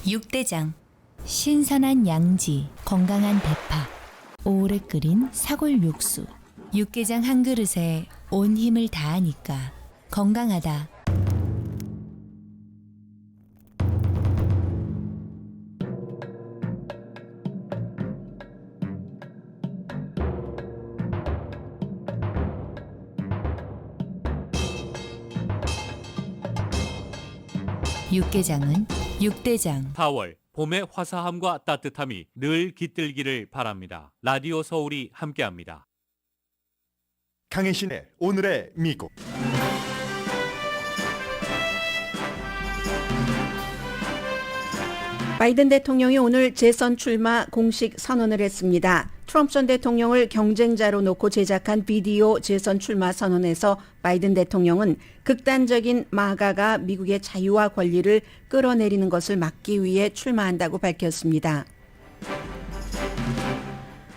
육대장. 신선한 양지, 건강한 대파, 오래 끓인 사골 육수. 육개장 한 그릇에 온 힘을 다하니까 건강하다. 육개장은 육대장. 4월 봄의 화사함과 따뜻함이 늘 깃들기를 바랍니다. 라디오 서울이 함께합니다. 강혜신의 오늘의 미국. 바이든 대통령이 오늘 재선 출마 공식 선언을 했습니다. 트럼프 전 대통령을 경쟁자로 놓고 제작한 비디오 재선 출마 선언에서 바이든 대통령은 극단적인 마가가 미국의 자유와 권리를 끌어내리는 것을 막기 위해 출마한다고 밝혔습니다.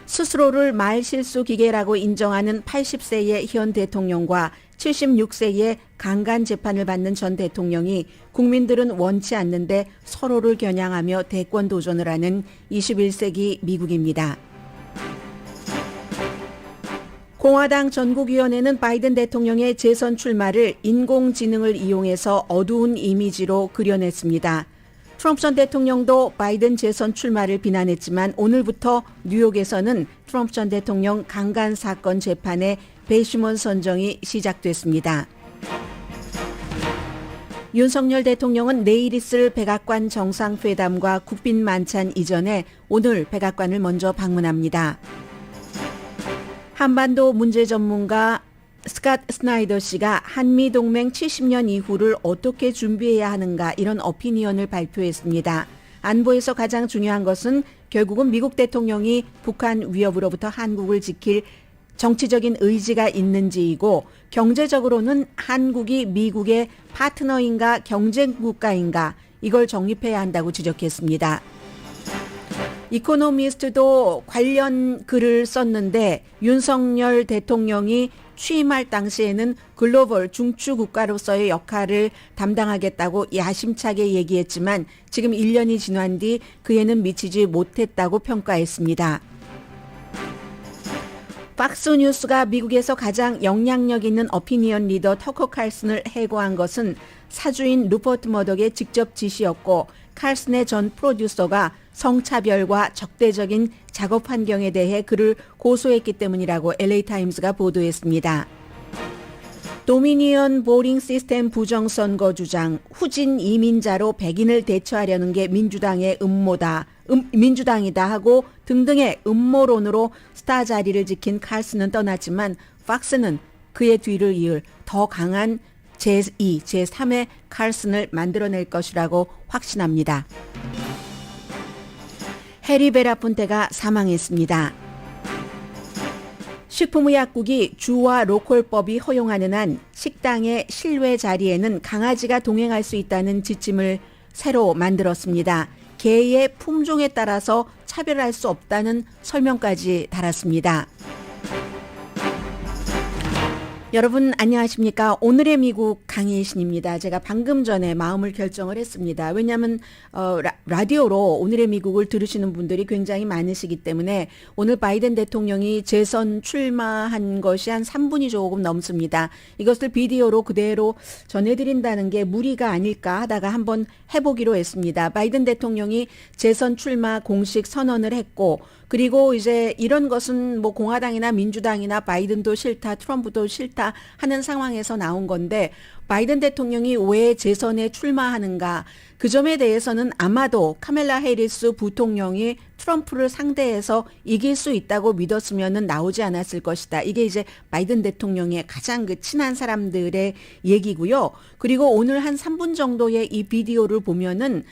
스스로를 말실수 기계라고 인정하는 80세의 현 대통령과 76세의 강간 재판을 받는 전 대통령이 국민들은 원치 않는데 서로를 겨냥하며 대권 도전을 하는 21세기 미국입니다. 공화당 전국위원회는 바이든 대통령의 재선 출마를 인공지능을 이용해서 어두운 이미지로 그려냈습니다. 트럼프 전 대통령도 바이든 재선 출마를 비난했지만 오늘부터 뉴욕에서는 트럼프 전 대통령 강간 사건 재판의 배심원 선정이 시작됐습니다. 윤석열 대통령은 내일 있을 백악관 정상회담과 국빈 만찬 이전에 오늘 백악관을 먼저 방문합니다. 한반도 문제 전문가 스캇 스나이더 씨가 한미동맹 70년 이후를 어떻게 준비해야 하는가 이런 어피니언을 발표했습니다. 안보에서 가장 중요한 것은 결국은 미국 대통령이 북한 위협으로부터 한국을 지킬 정치적인 의지가 있는지이고 경제적으로는 한국이 미국의 파트너인가 경쟁 국가인가 이걸 정립해야 한다고 지적했습니다. 이코노미스트도 관련 글을 썼는데 윤석열 대통령이 취임할 당시에는 글로벌 중추 국가로서의 역할을 담당하겠다고 야심차게 얘기했지만 지금 1년이 지난 뒤 그에는 미치지 못했다고 평가했습니다. 팍스뉴스가 미국에서 가장 영향력 있는 어피니언 리더 터커 칼슨을 해고한 것은 사주인 루퍼트 머덕의 직접 지시였고 칼슨의 전 프로듀서가 성차별과 적대적인 작업 환경에 대해 그를 고소했기 때문이라고 LA타임스가 보도했습니다. 도미니언 보링 시스템 부정선거 주장, 후진 이민자로 백인을 대처하려는 게 민주당의 민주당이다 하고 등등의 음모론으로 스타 자리를 지킨 칼슨은 떠났지만 팍스는 그의 뒤를 이을 더 강한 제2, 제3의 칼슨을 만들어낼 것이라고 확신합니다. 해리 베라폰테가 사망했습니다. 식품의약국이 주와 로컬법이 허용하는 한 식당의 실외 자리에는 강아지가 동행할 수 있다는 지침을 새로 만들었습니다. 개의 품종에 따라서 차별할 수 없다는 설명까지 달았습니다. 여러분 안녕하십니까? 오늘의 미국 강혜신입니다. 제가 방금 전에 마음을 결정을 했습니다. 왜냐하면 라디오로 오늘의 미국을 들으시는 분들이 굉장히 많으시기 때문에 오늘 바이든 대통령이 재선 출마한 것이 한 3분이 조금 넘습니다. 이것을 비디오로 그대로 전해드린다는 게 무리가 아닐까 하다가 한번 해보기로 했습니다. 바이든 대통령이 재선 출마 공식 선언을 했고 그리고 이제 이런 것은 뭐 공화당이나 민주당이나 바이든도 싫다, 트럼프도 싫다 하는 상황에서 나온 건데 바이든 대통령이 왜 재선에 출마하는가 그 점에 대해서는 아마도 카멜라 해리스 부통령이 트럼프를 상대해서 이길 수 있다고 믿었으면 나오지 않았을 것이다. 이게 이제 바이든 대통령의 가장 친한 사람들의 얘기고요. 그리고 오늘 한 3분 정도의 이 비디오를 보면은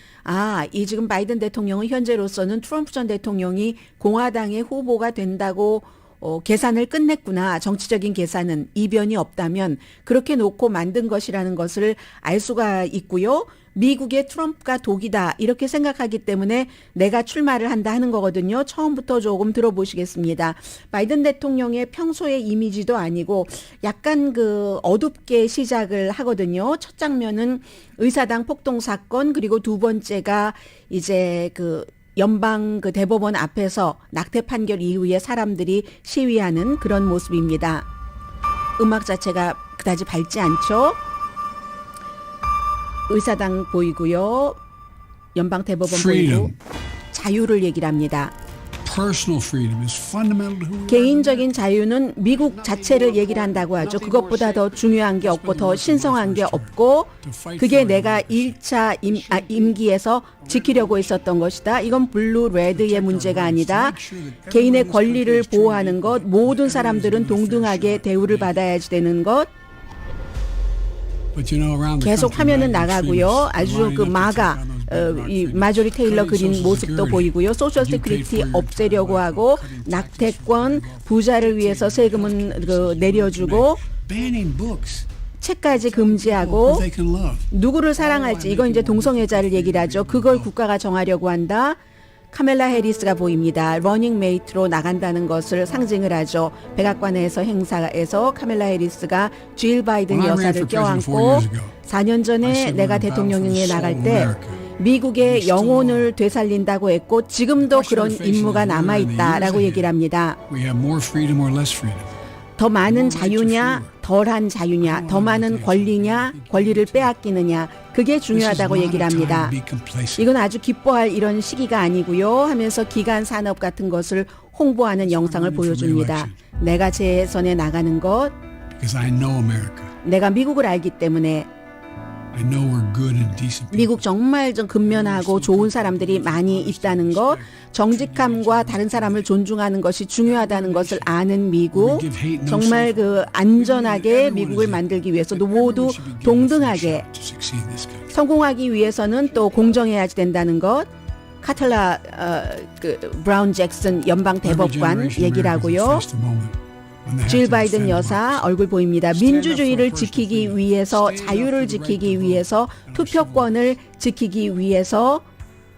이 지금 바이든 대통령은 현재로서는 트럼프 전 대통령이 공화당의 후보가 된다고 계산을 끝냈구나. 정치적인 계산은 이변이 없다면 그렇게 놓고 만든 것이라는 것을 알 수가 있고요. 미국의 트럼프가 독이다 이렇게 생각하기 때문에 내가 출마를 한다 하는 거거든요. 처음부터 조금 들어보시겠습니다. 바이든 대통령의 평소의 이미지도 아니고 약간 그 어둡게 시작을 하거든요. 첫 장면은 의사당 폭동 사건, 그리고 두 번째가 이제 그 연방 그 대법원 앞에서 낙태 판결 이후에 사람들이 시위하는 그런 모습입니다. 음악 자체가 그다지 밝지 않죠. 의사당 보이고요. 연방 대법원 보이고 자유를 얘기를 합니다. Personal freedom is fundamental to who we are. 개인적인 자유는 미국 자체를 얘기를 한다고 하죠. 그것보다 더 중요한 게 없고 더 신성한 게 없고 그게 내가 1차 임기에서 지키려고 했었던 것이다. 이건 블루 레드의 문제가 아니다. 개인의 권리를 보호하는 것, 모든 사람들은 동등하게 대우를 받아야지 되는 것. But you know, around the 계속 country, 화면은 right, 나가고요. extremists 아주 lining 그 up to 마가 take on those big 이 rock 마조리 figures, 테일러 cutting 그린 social 모습도 security. 보이고요. 소셜 You paid for 세큐리티 your 없애려고 time, 하고 cutting taxes 낙태권 for your 부자를 위해서 세금은 그 내려주고 banning books 책까지 who 금지하고 they can love. 누구를 사랑할지 이건 이제 동성애자를 얘기를 하죠. 그걸 국가가 정하려고 한다. 카멜라 해리스가 보입니다. 러닝 메이트로 나간다는 것을 상징을 하죠. 백악관에서 행사에서 카멜라 해리스가 질 바이든 When I ran 여사를 for president 4 껴안고 years ago, 4년 전에 I said 내가 we're gonna battle for 대통령에 the 나갈 soul of 때 America. 미국의 영혼을 되살린다고 했고 지금도 그런 임무가 남아있다라고 얘기를 합니다. We have more freedom or less freedom. 더 많은 자유냐, 덜한 자유냐, 더 많은 권리냐, 권리를 빼앗기느냐, 그게 중요하다고 얘기를 합니다. 이건 아주 기뻐할 이런 시기가 아니고요 하면서 기간 산업 같은 것을 홍보하는 영상을 보여줍니다. 내가 재선에 나가는 것, Because I know America. 내가 미국을 알기 때문에 I know we're good and decent people. 미국 정말 좀 근면하고 좋은 사람들이 많이 있다는 것, 정직함과 다른 사람을 존중하는 것이 중요하다는 것을 아는 미국, 정말 그 안전하게 미국을 만들기 위해서도 모두 동등하게 성공하기 위해서는 또 공정해야 된다는 것. 카틀라 그 브라운 잭슨 연방 대법관 얘기를 하고요. 질 바이든 여사 얼굴 보입니다. 민주주의를 지키기 위해서, 자유를 지키기 위해서, 투표권을 지키기 위해서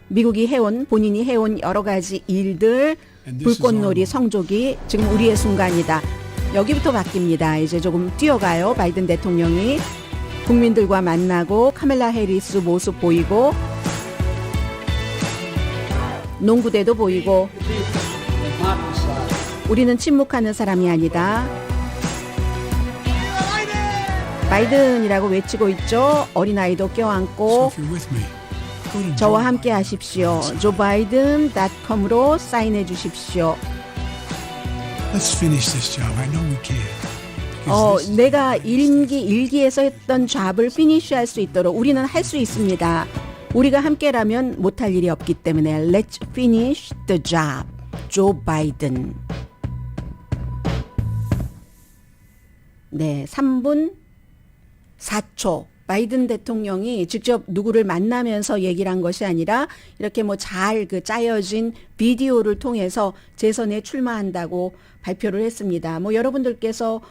미국이 해온, 본인이 해온 여러 가지 일들, 불꽃놀이, 성조기, 지금 우리의 순간이다. 여기부터 바뀝니다. 이제 조금 뛰어가요. 바이든 대통령이 국민들과 만나고 카멜라 해리스 모습 보이고 농구대도 보이고 우리는 침묵하는 사람이 아니다. 바이든이라고 외치고 있죠. 어린아이도 껴안고 저와 함께 하십시오. joebiden.com으로 사인해 주십시오. Let's finish this job. I know we can. 내가 일기에서 했던 잡을 피니쉬할 수 있도록 우리는 할 수 있습니다. 우리가 함께라면 못할 일이 없기 때문에 Let's finish the job. 조 바이든. 네, 3분 4초. 바이든 대통령이 직접 누구를 만나면서 얘기를 한 것이 아니라 이렇게 뭐 잘 그 짜여진 비디오를 통해서 재선에 출마한다고 발표를 했습니다. 뭐 여러분들께서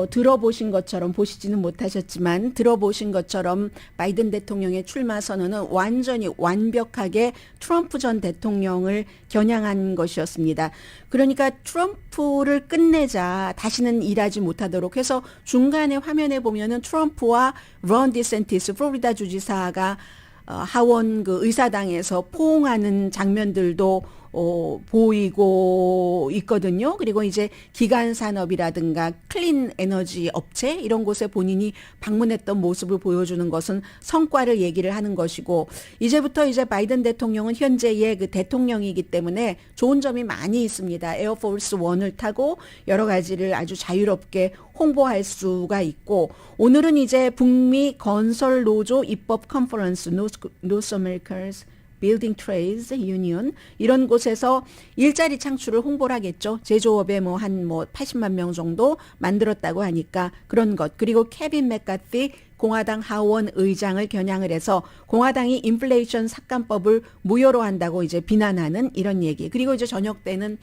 들어보신 것처럼, 보시지는 못하셨지만 들어보신 것처럼 바이든 대통령의 출마 선언은 완전히 완벽하게 트럼프 전 대통령을 겨냥한 것이었습니다. 그러니까 트럼프를 끝내자, 다시는 일하지 못하도록 해서 중간에 화면에 보면은 트럼프와 론 디센티스 플로리다 주지사가 하원 그 의사당에서 포옹하는 장면들도 보이고 있거든요. 그리고 이제 기간 산업이라든가 클린 에너지 업체 이런 곳에 본인이 방문했던 모습을 보여주는 것은 성과를 얘기를 하는 것이고, 이제부터 이제 바이든 대통령은 현재의 그 대통령이기 때문에 좋은 점이 많이 있습니다. 에어포스 1을 타고 여러 가지를 아주 자유롭게 홍보할 수가 있고, 오늘은 이제 북미 건설 노조 입법 컨퍼런스 North America's Building Trades Union 이런 곳에서 일자리 창출을 홍보를 하겠죠. 제조업에 뭐 한 80만 명 정도 만들었다고 하니까 그런 것. 그리고 케빈 맥카티 공화당 하원 의장을 겨냥을 해서 공화당이 인플레이션 삭감법을 무효로 한다고 이제 비난하는 이런 얘기. 그리고 이제 저녁 때는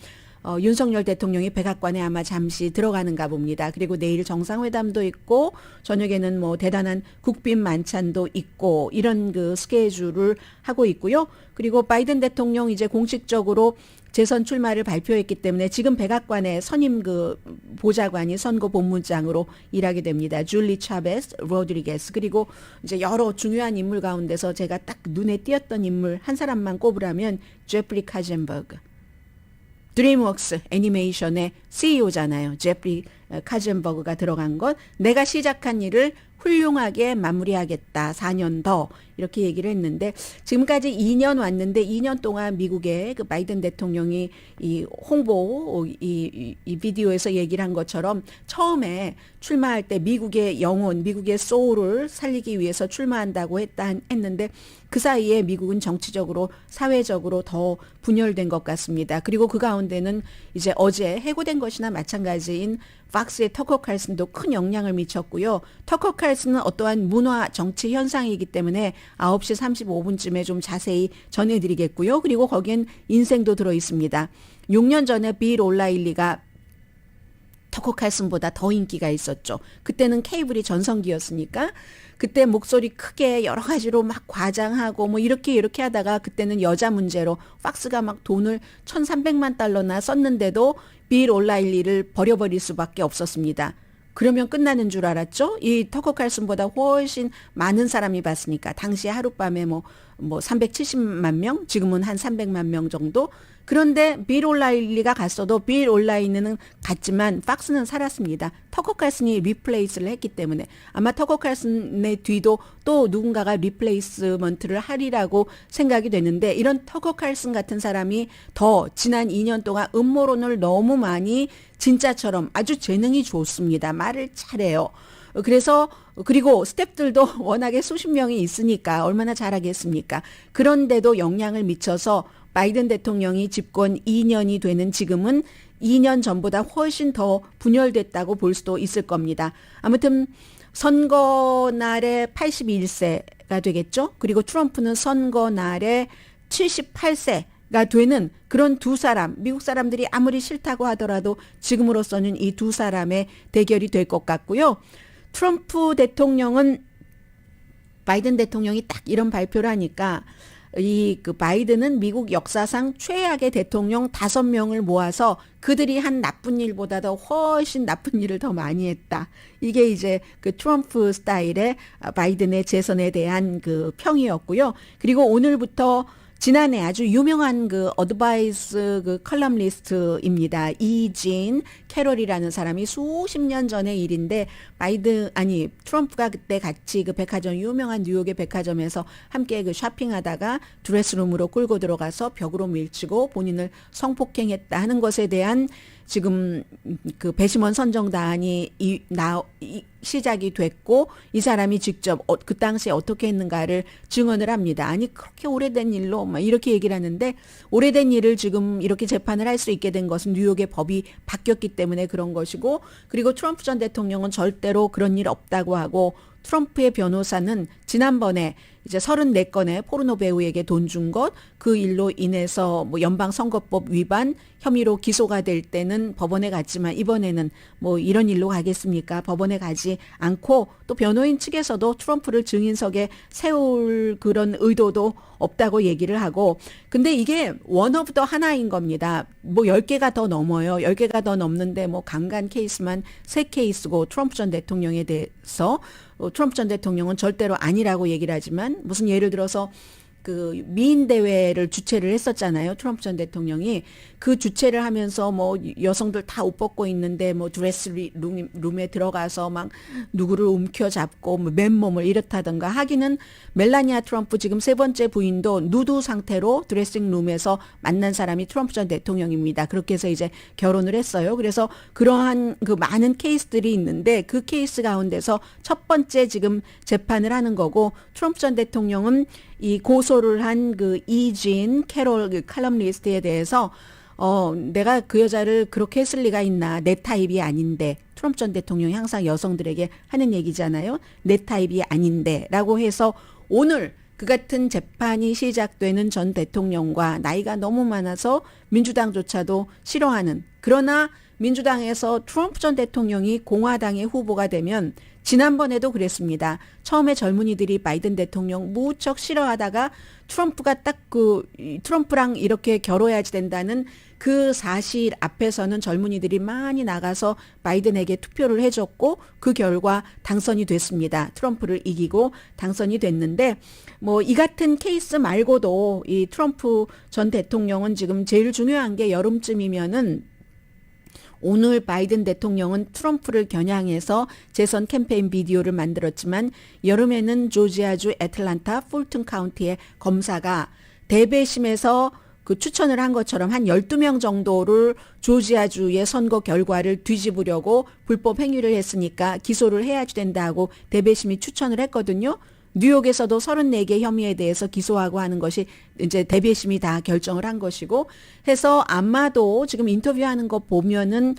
윤석열 대통령이 백악관에 아마 잠시 들어가는가 봅니다. 그리고 내일 정상회담도 있고 저녁에는 뭐 대단한 국빈 만찬도 있고 이런 그 스케줄을 하고 있고요. 그리고 바이든 대통령 이제 공식적으로 재선 출마를 발표했기 때문에 지금 백악관의 선임 그 보좌관이 선거 본부장으로 일하게 됩니다. 줄리 차베스 로드리게스. 그리고 이제 여러 중요한 인물 가운데서 제가 딱 눈에 띄었던 인물 한 사람만 꼽으라면 제프리 카젠버그. 드림웍스 애니메이션의 CEO잖아요. 제프리 카젠버그가 들어간 것. 내가 시작한 일을 훌륭하게 마무리하겠다. 4년 더 이렇게 얘기를 했는데 지금까지 2년 왔는데 2년 동안 미국의 그 바이든 대통령이 이 홍보 이 비디오에서 얘기를 한 것처럼 처음에 출마할 때 미국의 영혼, 미국의 소울을 살리기 위해서 출마한다고 했는데 그 사이에 미국은 정치적으로 사회적으로 더 분열된 것 같습니다. 그리고 그 가운데는 이제 어제 해고된 것이나 마찬가지인 팍스의 터커 칼슨도 큰 영향을 미쳤고요. 터커 칼슨은 어떠한 문화 정치 현상이기 때문에 9시 35분쯤에 좀 자세히 전해드리겠고요. 그리고 거기엔 인생도 들어 있습니다. 6년 전에 빌 올라일리가 터커 칼슨보다 더 인기가 있었죠. 그때는 케이블이 전성기였으니까 그때 목소리 크게 여러 가지로 막 과장하고 뭐 이렇게 하다가 그때는 여자 문제로 팍스가 막 돈을 1,300만 달러나 썼는데도 빌 올라일리를 버려버릴 수밖에 없었습니다. 그러면 끝나는 줄 알았죠? 이 터커 칼슨보다 훨씬 많은 사람이 봤으니까 당시에 하룻밤에 뭐 370만 명, 지금은 한 300만 명 정도. 그런데 빌 올라일리가 갔어도 빌 올라일리는 갔지만 팍스는 살았습니다. 터커 칼슨이 리플레이스를 했기 때문에 아마 터커 칼슨의 뒤도 또 누군가가 리플레이스먼트를 하리라고 생각이 되는데 이런 터커 칼슨 같은 사람이 더 지난 2년 동안 음모론을 너무 많이 진짜처럼 아주 재능이 좋습니다. 말을 잘해요. 그래서 그리고 스태프들도 워낙에 수십 명이 있으니까 얼마나 잘하겠습니까? 그런데도 영향을 미쳐서 바이든 대통령이 집권 2년이 되는 지금은 2년 전보다 훨씬 더 분열됐다고 볼 수도 있을 겁니다. 아무튼 선거 날에 81세가 되겠죠? 그리고 트럼프는 선거 날에 78세가 되는 그런 두 사람, 미국 사람들이 아무리 싫다고 하더라도 지금으로서는 이 두 사람의 대결이 될 것 같고요. 트럼프 대통령은 바이든 대통령이 딱 이런 발표를 하니까 그 바이든은 미국 역사상 최악의 대통령 5명을 모아서 그들이 한 나쁜 일보다도 훨씬 나쁜 일을 더 많이 했다. 이게 이제 그 트럼프 스타일의 바이든의 재선에 대한 그 평이었고요. 그리고 오늘부터 지난해 아주 유명한 그 어드바이스 그 컬럼리스트입니다. 이진 캐롤이라는 사람이 수십 년 전의 일인데 트럼프가 그때 같이 그 백화점 유명한 뉴욕의 백화점에서 함께 그 쇼핑하다가 드레스룸으로 끌고 들어가서 벽으로 밀치고 본인을 성폭행했다 하는 것에 대한 지금 그 배심원 선정단이 시작이 됐고 이 사람이 직접 그 당시에 어떻게 했는가를 증언을 합니다. 아니 그렇게 오래된 일로 막 이렇게 얘기를 하는데 오래된 일을 지금 이렇게 재판을 할 수 있게 된 것은 뉴욕의 법이 바뀌었기 때문에 그런 것이고 그리고 트럼프 전 대통령은 절대로 그런 일 없다고 하고 트럼프의 변호사는 지난번에 이제 34건의 포르노 배우에게 돈 준 것, 그 일로 인해서 뭐 연방선거법 위반 혐의로 기소가 될 때는 법원에 갔지만 이번에는 뭐 이런 일로 가겠습니까? 법원에 가지 않고 또 변호인 측에서도 트럼프를 증인석에 세울 그런 의도도 없다고 얘기를 하고 근데 이게 원 오브 더 하나인 겁니다. 뭐 10개가 더 넘어요. 10개가 더 넘는데 뭐 강간 케이스만 3케이스고 트럼프 전 대통령에 대해서 트럼프 전 대통령은 절대로 아니라고 얘기를 하지만 무슨 예를 들어서 그 미인 대회를 주최를 했었잖아요. 트럼프 전 대통령이 그 주최를 하면서 뭐 여성들 다 옷 벗고 있는데 뭐 드레스룸에 들어가서 막 누구를 움켜잡고 뭐 맨몸을 이렇다던가 하기는 멜라니아 트럼프 지금 3번째 부인도 누드 상태로 드레싱룸에서 만난 사람이 트럼프 전 대통령입니다. 그렇게 해서 이제 결혼을 했어요. 그래서 그러한 그 많은 케이스들이 있는데 그 케이스 가운데서 첫 번째 지금 재판을 하는 거고 트럼프 전 대통령은 이 고소를 한 그 이진 캐롤 그 칼럼니스트에 대해서 내가 그 여자를 그렇게 했을 리가 있나 내 타입이 아닌데 트럼프 전 대통령이 항상 여성들에게 하는 얘기잖아요. 내 타입이 아닌데 라고 해서 오늘 그 같은 재판이 시작되는 전 대통령과 나이가 너무 많아서 민주당조차도 싫어하는, 그러나 민주당에서 트럼프 전 대통령이 공화당의 후보가 되면 지난번에도 그랬습니다. 처음에 젊은이들이 바이든 대통령 무척 싫어하다가 트럼프가 딱 트럼프랑 이렇게 겨뤄야지 된다는 그 사실 앞에서는 젊은이들이 많이 나가서 바이든에게 투표를 해줬고 그 결과 당선이 됐습니다. 트럼프를 이기고 당선이 됐는데 뭐 이 같은 케이스 말고도 이 트럼프 전 대통령은 지금 제일 중요한 게 여름쯤이면은 오늘 바이든 대통령은 트럼프를 겨냥해서 재선 캠페인 비디오를 만들었지만 여름에는 조지아주 애틀란타 풀튼 카운티의 검사가 대배심에서 그 추천을 한 것처럼 한 12명 정도를 조지아주의 선거 결과를 뒤집으려고 불법 행위를 했으니까 기소를 해야지 된다고 대배심이 추천을 했거든요. 뉴욕에서도 34개 혐의에 대해서 기소하고 하는 것이 이제 대배심이 다 결정을 한 것이고 해서 아마도 지금 인터뷰하는 거 보면은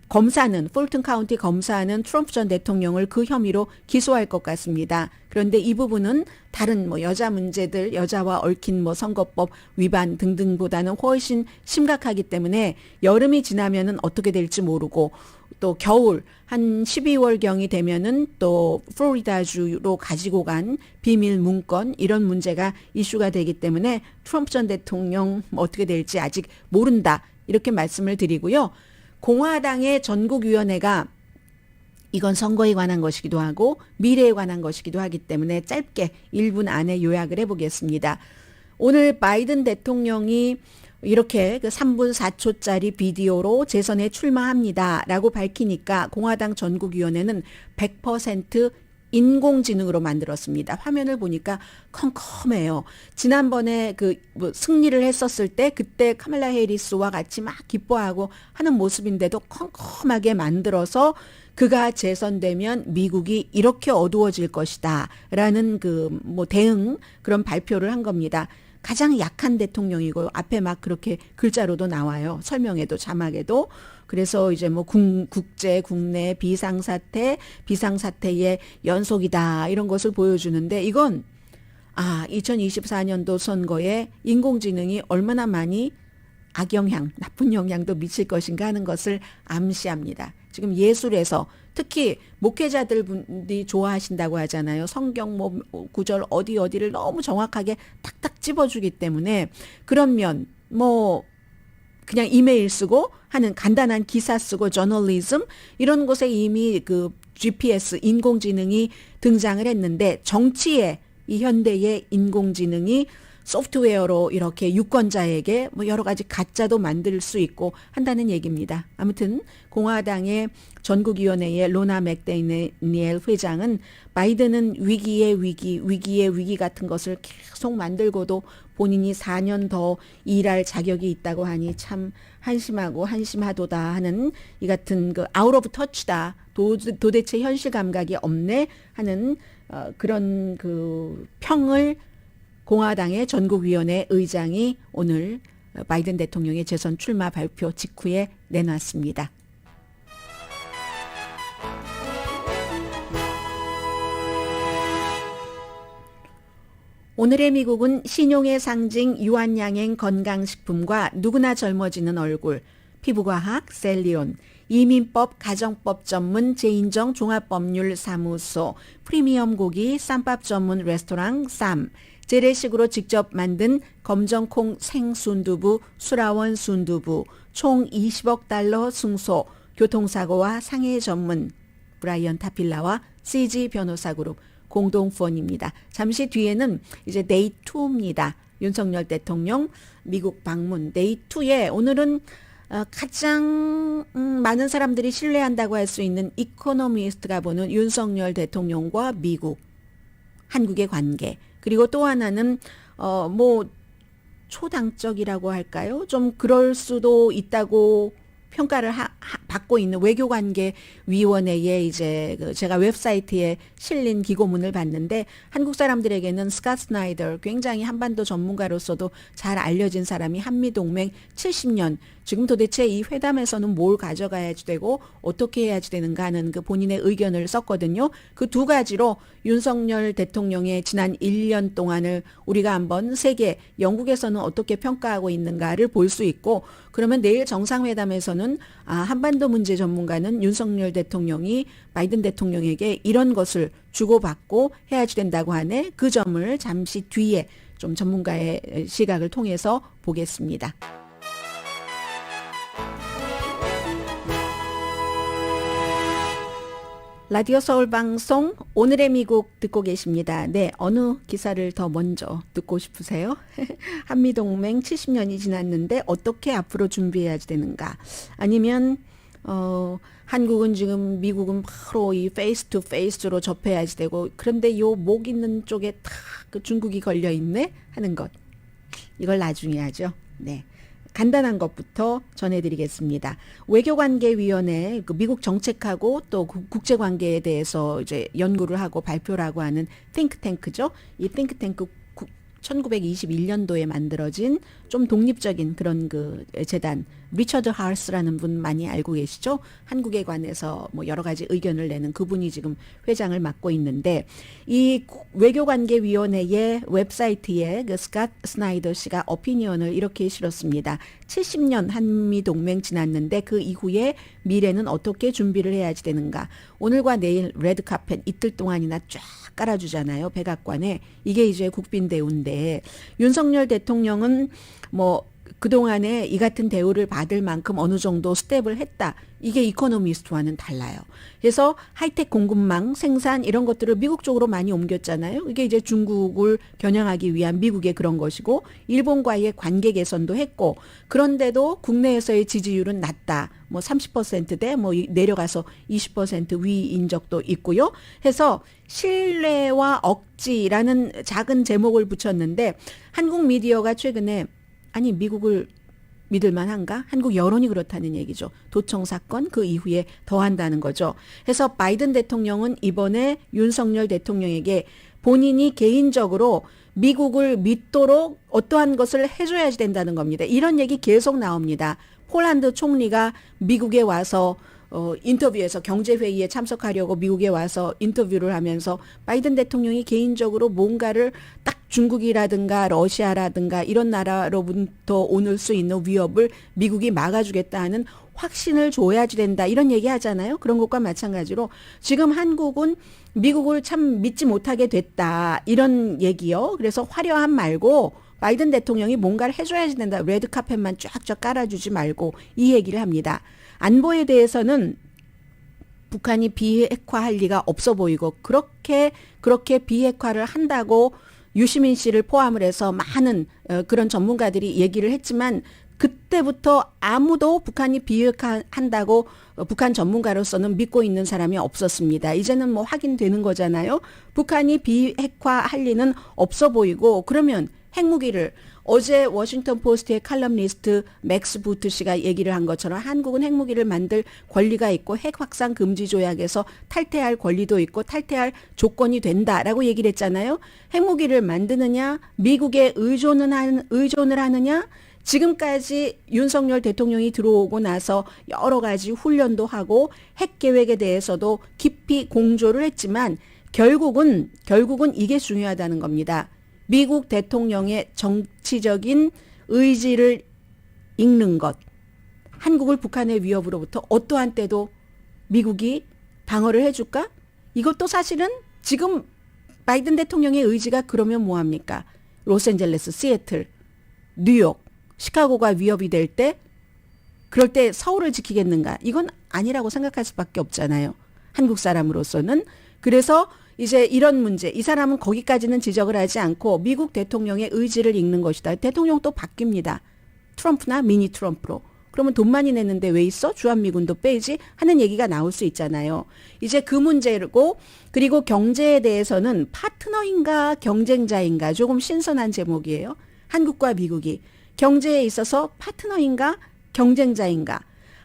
검사는 풀튼 카운티 검사는 트럼프 전 대통령을 그 혐의로 기소할 것 같습니다. 그런데 이 부분은 다른 뭐 여자 문제들, 여자와 얽힌 뭐 선거법 위반 등등보다는 훨씬 심각하기 때문에 여름이 지나면은 어떻게 될지 모르고 또 겨울 한 12월경이 되면은 또 플로리다주로 가지고 간 비밀 문건 이런 문제가 이슈가 되기 때문에 트럼프 전 대통령 어떻게 될지 아직 모른다 이렇게 말씀을 드리고요. 공화당의 전국위원회가 이건 선거에 관한 것이기도 하고 미래에 관한 것이기도 하기 때문에 짧게 1분 안에 요약을 해보겠습니다. 오늘 바이든 대통령이 이렇게 그 3분 4초짜리 비디오로 재선에 출마합니다라고 밝히니까 공화당 전국위원회는 100% 인공지능으로 만들었습니다. 화면을 보니까 컴컴해요. 지난번에 뭐 승리를 했었을 때 그때 카말라 해리스와 같이 막 기뻐하고 하는 모습인데도 컴컴하게 만들어서 그가 재선되면 미국이 이렇게 어두워질 것이다라는 뭐 대응 그런 발표를 한 겁니다. 가장 약한 대통령이고 앞에 막 그렇게 글자로도 나와요. 설명에도 자막에도. 그래서 이제 뭐 국제, 국내 비상사태의 연속이다 이런 것을 보여주는데 이건 2024년도 선거에 인공지능이 얼마나 많이 악영향, 나쁜 영향도 미칠 것인가 하는 것을 암시합니다. 지금 예술에서 특히 목회자들이 좋아하신다고 하잖아요. 성경 뭐 구절 어디를 너무 정확하게 탁탁 찝어주기 때문에 그런 면 뭐 그냥 이메일 쓰고 하는 간단한 기사 쓰고 저널리즘 이런 곳에 이미 그 GPS 인공지능이 등장을 했는데 정치에 이 현대의 인공지능이 소프트웨어로 이렇게 유권자에게 뭐 여러 가지 가짜도 만들 수 있고 한다는 얘기입니다. 아무튼 공화당의 전국위원회의 로나 맥데니엘 회장은 바이든은 위기의 위기 같은 것을 계속 만들고도 본인이 4년 더 일할 자격이 있다고 하니 참 한심하고 한심하도다 하는 이 같은 그 아웃 오브 터치다. 도대체 현실 감각이 없네 하는 그런 그 평을 공화당의 전국위원회 의장이 오늘 바이든 대통령의 재선 출마 발표 직후에 내놨습니다. 오늘의 미국은 신용의 상징 유한양행 건강식품과 누구나 젊어지는 얼굴, 피부과학 셀리온, 이민법 가정법 전문 제인정 종합법률사무소, 프리미엄 고기 쌈밥 전문 레스토랑 쌈, 재래식으로 직접 만든 검정콩 생순두부 수라원 순두부, 총 20억 달러 승소, 교통사고와 상해 전문 브라이언 타필라와 CG 변호사그룹 공동 후원입니다. 잠시 뒤에는 이제 데이 2입니다. 윤석열 대통령 미국 방문 데이 2에 오늘은 가장 많은 사람들이 신뢰한다고 할 수 있는 이코노미스트가 보는 윤석열 대통령과 미국, 한국의 관계, 그리고 또 하나는 뭐 초당적이라고 할까요? 좀 그럴 수도 있다고 평가를 받고 있는 외교관계위원회의 이제 제가 웹사이트에 실린 기고문을 봤는데 한국 사람들에게는 스캇 스나이더 굉장히 한반도 전문가로서도 잘 알려진 사람이 한미동맹 70년 지금 도대체 이 회담에서는 뭘 가져가야 되고 어떻게 해야지 되는가 하는 그 본인의 의견을 썼거든요. 그 두 가지로 윤석열 대통령의 지난 1년 동안을 우리가 한번 세계 영국에서는 어떻게 평가하고 있는가를 볼 수 있고 그러면 내일 정상회담에서는 한반도 문제 전문가는 윤석열 대통령이 바이든 대통령에게 이런 것을 주고받고 해야지 된다고 하네. 그 점을 잠시 뒤에 좀 전문가의 시각을 통해서 보겠습니다. 라디오 서울 방송 오늘의 미국 듣고 계십니다. 네, 어느 기사를 더 먼저 듣고 싶으세요? 한미동맹 70년이 지났는데 어떻게 앞으로 준비해야지 되는가? 아니면 한국은 지금 미국은 바로 이 페이스 투 페이스로 접해야지 되고 그런데 요 목 있는 쪽에 탁 그 중국이 걸려 있네 하는 것. 이걸 나중에 하죠. 네. 간단한 것부터 전해드리겠습니다. 외교관계위원회 그 미국 정책하고 또 국제관계에 대해서 이제 연구를 하고 발표를 하고 하는 띵크탱크죠. 이 띵크탱크 1921년도에 만들어진 좀 독립적인 그런 그 재단 리처드 하스라는 분 많이 알고 계시죠? 한국에 관해서 뭐 여러 가지 의견을 내는 그분이 지금 회장을 맡고 있는데 이 외교관계위원회의 웹사이트에 그 스캇 스나이더 씨가 오피니언을 이렇게 실었습니다. 70년 한미 동맹 지났는데 그 이후에 미래는 어떻게 준비를 해야지 되는가? 오늘과 내일 레드카펫 이틀 동안이나 쫙 깔아주잖아요. 백악관에. 이게 이제 국빈 대우인데 윤석열 대통령은 뭐 그동안에 이 같은 대우를 받을 만큼 어느 정도 스텝을 했다. 이게 이코노미스트와는 달라요. 그래서 하이텍 공급망 생산 이런 것들을 미국 쪽으로 많이 옮겼잖아요. 이게 이제 중국을 겨냥하기 위한 미국의 그런 것이고 일본과의 관계 개선도 했고 그런데도 국내에서의 지지율은 낮다. 뭐 30%대 뭐 내려가서 20% 위인 적도 있고요. 해서 신뢰와 억지라는 작은 제목을 붙였는데 한국 미디어가 최근에 아니 미국을 믿을만 한가? 한국 여론이 그렇다는 얘기죠. 도청 사건 그 이후에 더한다는 거죠. 그래서 바이든 대통령은 이번에 윤석열 대통령에게 본인이 개인적으로 미국을 믿도록 어떠한 것을 해줘야지 된다는 겁니다. 이런 얘기 계속 나옵니다. 폴란드 총리가 미국에 와서 인터뷰에서 경제회의에 참석하려고 미국에 와서 인터뷰를 하면서 바이든 대통령이 개인적으로 뭔가를 딱 중국이라든가 러시아라든가 이런 나라로부터 오늘 수 있는 위협을 미국이 막아주겠다 하는 확신을 줘야지 된다 이런 얘기 하잖아요. 그런 것과 마찬가지로 지금 한국은 미국을 참 믿지 못하게 됐다 이런 얘기요. 그래서 화려함 말고 바이든 대통령이 뭔가를 해줘야지 된다. 레드카펫만 쫙쫙 깔아주지 말고 이 얘기를 합니다. 안보에 대해서는 북한이 비핵화할 리가 없어 보이고 그렇게 비핵화를 한다고 유시민 씨를 포함을 해서 많은 그런 전문가들이 얘기를 했지만 그때부터 아무도 북한이 비핵화한다고 북한 전문가로서는 믿고 있는 사람이 없었습니다. 이제는 뭐 확인되는 거잖아요. 북한이 비핵화할 리는 없어 보이고 그러면 핵무기를 어제 워싱턴 포스트의 칼럼니스트 맥스 부트 씨가 얘기를 한 것처럼 한국은 핵무기를 만들 권리가 있고 핵 확산 금지 조약에서 탈퇴할 권리도 있고 탈퇴할 조건이 된다라고 얘기를 했잖아요. 핵무기를 만드느냐 미국에 의존을 하느냐 지금까지 윤석열 대통령이 들어오고 나서 여러 가지 훈련도 하고 핵 계획에 대해서도 깊이 공조를 했지만 결국은 이게 중요하다는 겁니다. 미국 대통령의 정치적인 의지를 읽는 것. 한국을 북한의 위협으로부터 어떠한 때도 미국이 방어를 해줄까? 이것도 사실은 지금 바이든 대통령의 의지가 그러면 뭐합니까? 로스앤젤레스, 시애틀, 뉴욕, 시카고가 위협이 될 때 그럴 때 서울을 지키겠는가? 이건 아니라고 생각할 수밖에 없잖아요. 한국 사람으로서는. 그래서 이제 이런 문제, 이 사람은 거기까지는 지적을 하지 않고 미국 대통령의 의지를 읽는 것이다. 대통령 또 바뀝니다. 트럼프나 미니 트럼프로. 그러면 돈 많이 냈는데 왜 있어? 주한미군도 빼지? 하는 얘기가 나올 수 있잖아요. 이제 그 문제고 그리고 경제에 대해서는 파트너인가 경쟁자인가 조금 신선한 제목이에요. 한국과 미국이 경제에 있어서 파트너인가 경쟁자인가.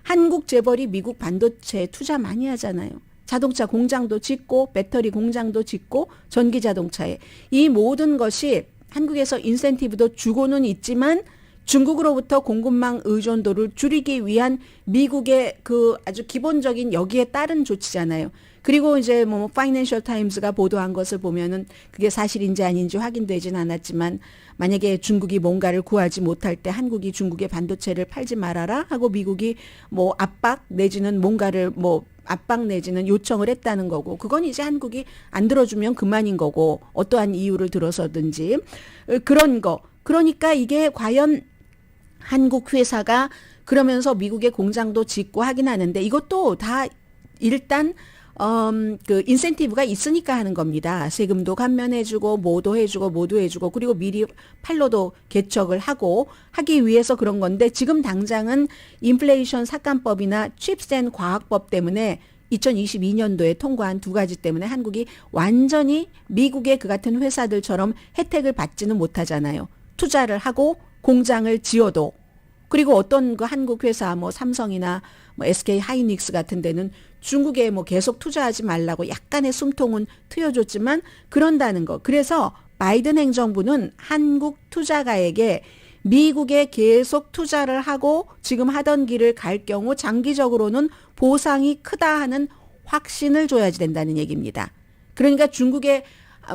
한국 재벌이 미국 반도체에 투자 많이 하잖아요. 자동차 공장도 짓고 배터리 공장도 짓고 전기 자동차에 이 모든 것이 한국에서 인센티브도 주고는 있지만 중국으로부터 공급망 의존도를 줄이기 위한 미국의 그 아주 기본적인 여기에 따른 조치잖아요. 그리고 이제 뭐 파이낸셜 타임스가 보도한 것을 보면은 그게 사실인지 아닌지 확인되진 않았지만 만약에 중국이 뭔가를 구하지 못할 때 한국이 중국의 반도체를 팔지 말아라 하고 미국이 뭐 압박 내지는 뭔가를 뭐 압박 내지는 요청을 했다는 거고 그건 이제 한국이 안 들어주면 그만인 거고 어떠한 이유를 들어서든지 그런 거. 그러니까 이게 과연 한국 회사가 그러면서 미국의 공장도 짓고 하긴 하는데 이것도 다 일단 그 인센티브가 있으니까 하는 겁니다. 세금도 감면해주고 뭐도 해주고 뭐도 해주고 그리고 미리 판로도 개척을 하고 하기 위해서 그런 건데 지금 당장은 인플레이션 삭감법이나 칩스 앤 과학법 때문에 2022년도에 통과한 두 가지 때문에 한국이 완전히 미국의 그 같은 회사들처럼 혜택을 받지는 못하잖아요. 투자를 하고 공장을 지어도 그리고 어떤 그 한국 회사 뭐 삼성이나 뭐 SK 하이닉스 같은 데는 중국에 뭐 계속 투자하지 말라고 약간의 숨통은 트여줬지만 그런다는 거. 그래서 바이든 행정부는 한국 투자가에게 미국에 계속 투자를 하고 지금 하던 길을 갈 경우 장기적으로는 보상이 크다 하는 확신을 줘야지 된다는 얘기입니다. 그러니까 중국에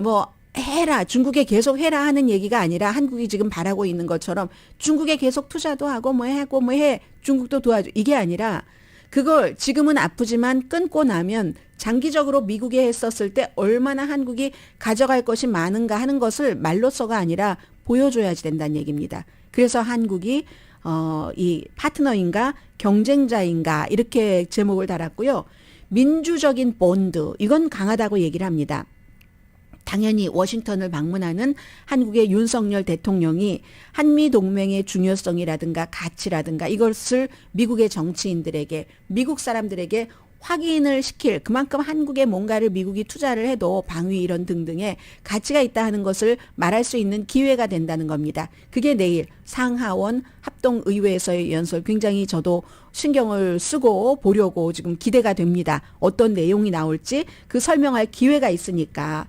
뭐 해라, 중국에 계속 해라 하는 얘기가 아니라 한국이 지금 바라고 있는 것처럼 중국에 계속 투자도 하고 뭐 하고 뭐 해, 중국도 도와줘. 이게 아니라 그걸 지금은 아프지만 끊고 나면 장기적으로 미국에 했었을 때 얼마나 한국이 가져갈 것이 많은가 하는 것을 말로써가 아니라 보여줘야지 된다는 얘기입니다. 그래서 한국이 이 파트너인가 경쟁자인가 이렇게 제목을 달았고요. 민주적인 본드 이건 강하다고 얘기를 합니다. 당연히 워싱턴을 방문하는 한국의 윤석열 대통령이 한미동맹의 중요성이라든가 가치라든가 이것을 미국의 정치인들에게 미국 사람들에게 확인을 시킬 그만큼 한국에 뭔가를 미국이 투자를 해도 방위 이런 등등의 가치가 있다 하는 것을 말할 수 있는 기회가 된다는 겁니다. 그게 내일 상하원 합동의회에서의 연설 굉장히 저도 신경을 쓰고 보려고 지금 기대가 됩니다. 어떤 내용이 나올지 그 설명할 기회가 있으니까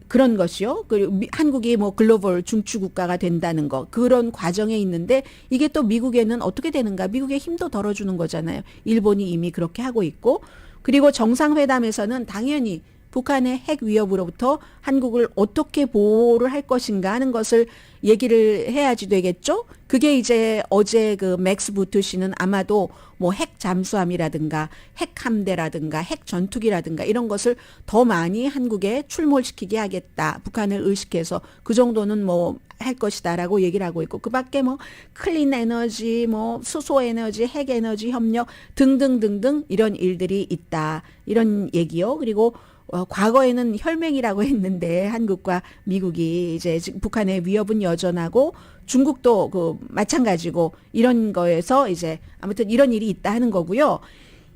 그런 것이요. 그리고 한국이 뭐 글로벌 중추 국가가 된다는 거 그런 과정에 있는데 이게 또 미국에는 어떻게 되는가? 미국의 힘도 덜어주는 거잖아요. 일본이 이미 그렇게 하고 있고 그리고 정상회담에서는 당연히 북한의 핵 위협으로부터 한국을 어떻게 보호를 할 것인가 하는 것을 얘기를 해야지 되겠죠. 그게 이제 어제 그 맥스 부트 씨는 아마도 뭐 핵 잠수함이라든가 핵 함대라든가 핵 전투기라든가 이런 것을 더 많이 한국에 출몰시키게 하겠다. 북한을 의식해서 그 정도는 뭐 할 것이다라고 얘기를 하고 있고 그밖에 뭐 클린 에너지 뭐 수소 에너지 핵 에너지 협력 등등등등 이런 일들이 있다. 이런 얘기요. 그리고 과거에는 혈맹이라고 했는데 한국과 미국이 이제 북한의 위협은 여전하고 중국도 그 마찬가지고 이런 거에서 이제 아무튼 이런 일이 있다 하는 거고요.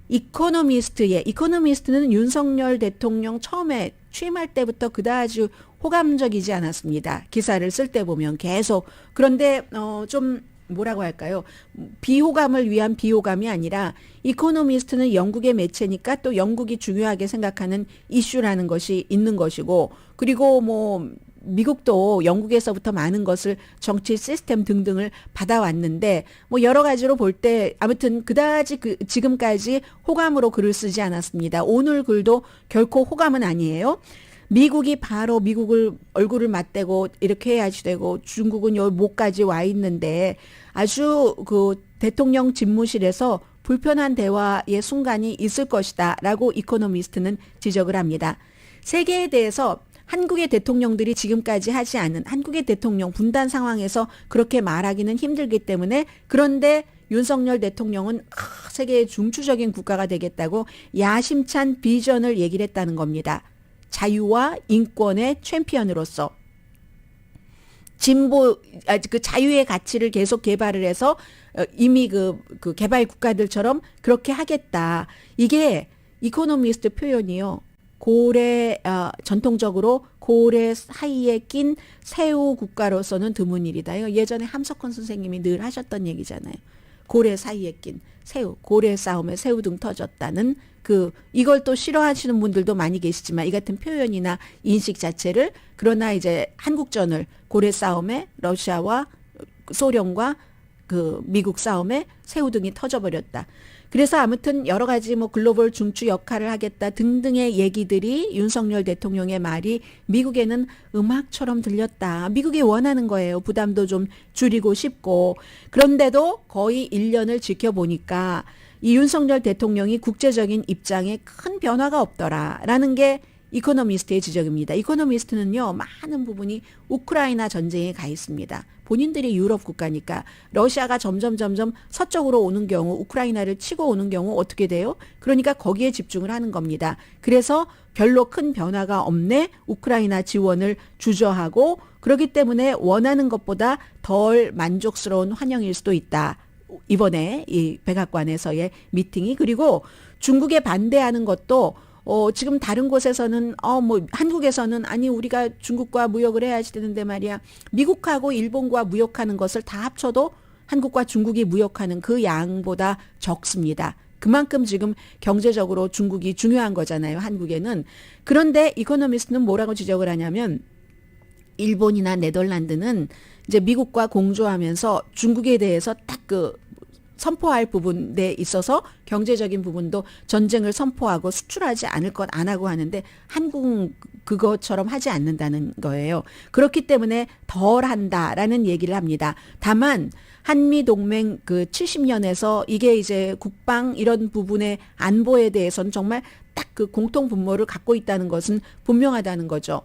이코노미스트는 윤석열 대통령 처음에 취임할 때부터 그다지 호감적이지 않았습니다. 기사를 쓸 때 보면 계속 그런데 좀 뭐라고 할까요? 비호감을 위한 비호감이 아니라 이코노미스트는 영국의 매체니까 또 영국이 중요하게 생각하는 이슈라는 것이 있는 것이고 그리고 뭐 미국도 영국에서부터 많은 것을 정치 시스템 등등을 받아왔는데 뭐 여러 가지로 볼 때 아무튼 그다지 지금까지 호감으로 글을 쓰지 않았습니다. 오늘 글도 결코 호감은 아니에요. 미국이 바로 미국을 얼굴을 맞대고 이렇게 해야지 되고 중국은 여기 목까지 와 있는데 아주 그 대통령 집무실에서 불편한 대화의 순간이 있을 것이다라고 이코노미스트는 지적을 합니다. 세계에 대해서 한국의 대통령들이 지금까지 하지 않은 한국의 대통령 분단 상황에서 그렇게 말하기는 힘들기 때문에 그런데 윤석열 대통령은 세계의 중추적인 국가가 되겠다고 야심찬 비전을 얘기를 했다는 겁니다. 자유와 인권의 챔피언으로서 그 자유의 가치를 계속 개발을 해서 이미 그 개발 국가들처럼 그렇게 하겠다. 이게 이코노미스트 표현이요. 고래 전통적으로 고래 사이에 낀 새우 국가로서는 드문 일이다. 예전에 함석헌 선생님이 늘 하셨던 얘기잖아요. 고래 사이에 낀 새우, 고래 싸움에 새우등 터졌다는 이걸 또 싫어하시는 분들도 많이 계시지만 이 같은 표현이나 인식 자체를 그러나 이제 한국전을 고래 싸움에 러시아와 소련과 미국 싸움에 새우등이 터져버렸다. 그래서 아무튼 여러 가지 뭐 글로벌 중추 역할을 하겠다 등등의 얘기들이 윤석열 대통령의 말이 미국에는 음악처럼 들렸다. 미국이 원하는 거예요. 부담도 좀 줄이고 싶고. 그런데도 거의 1년을 지켜보니까 이 윤석열 대통령이 국제적인 입장에 큰 변화가 없더라라는 게 이코노미스트의 지적입니다. 이코노미스트는요, 많은 부분이 우크라이나 전쟁에 가 있습니다. 본인들이 유럽 국가니까 러시아가 점점 서쪽으로 오는 경우, 우크라이나를 치고 오는 경우 어떻게 돼요? 그러니까 거기에 집중을 하는 겁니다. 그래서 별로 큰 변화가 없네. 우크라이나 지원을 주저하고 그렇기 때문에 원하는 것보다 덜 만족스러운 환영일 수도 있다. 이번에 이 백악관에서의 미팅이. 그리고 중국에 반대하는 것도 지금 다른 곳에서는 한국에서는 아니 우리가 중국과 무역을 해야지 되는데 말이야. 미국하고 일본과 무역하는 것을 다 합쳐도 한국과 중국이 무역하는 그 양보다 적습니다. 그만큼 지금 경제적으로 중국이 중요한 거잖아요. 한국에는. 그런데 이코노미스트는 뭐라고 지적을 하냐면 일본이나 네덜란드는 이제 미국과 공조하면서 중국에 대해서 딱 선포할 부분에 있어서 경제적인 부분도 전쟁을 선포하고 수출하지 않을 것 안 하고 하는데 한국은 그것처럼 하지 않는다는 거예요. 그렇기 때문에 덜 한다라는 얘기를 합니다. 다만 한미 동맹 70년에서 이게 이제 국방 이런 부분의 안보에 대해서는 정말 딱 공통 분모를 갖고 있다는 것은 분명하다는 거죠.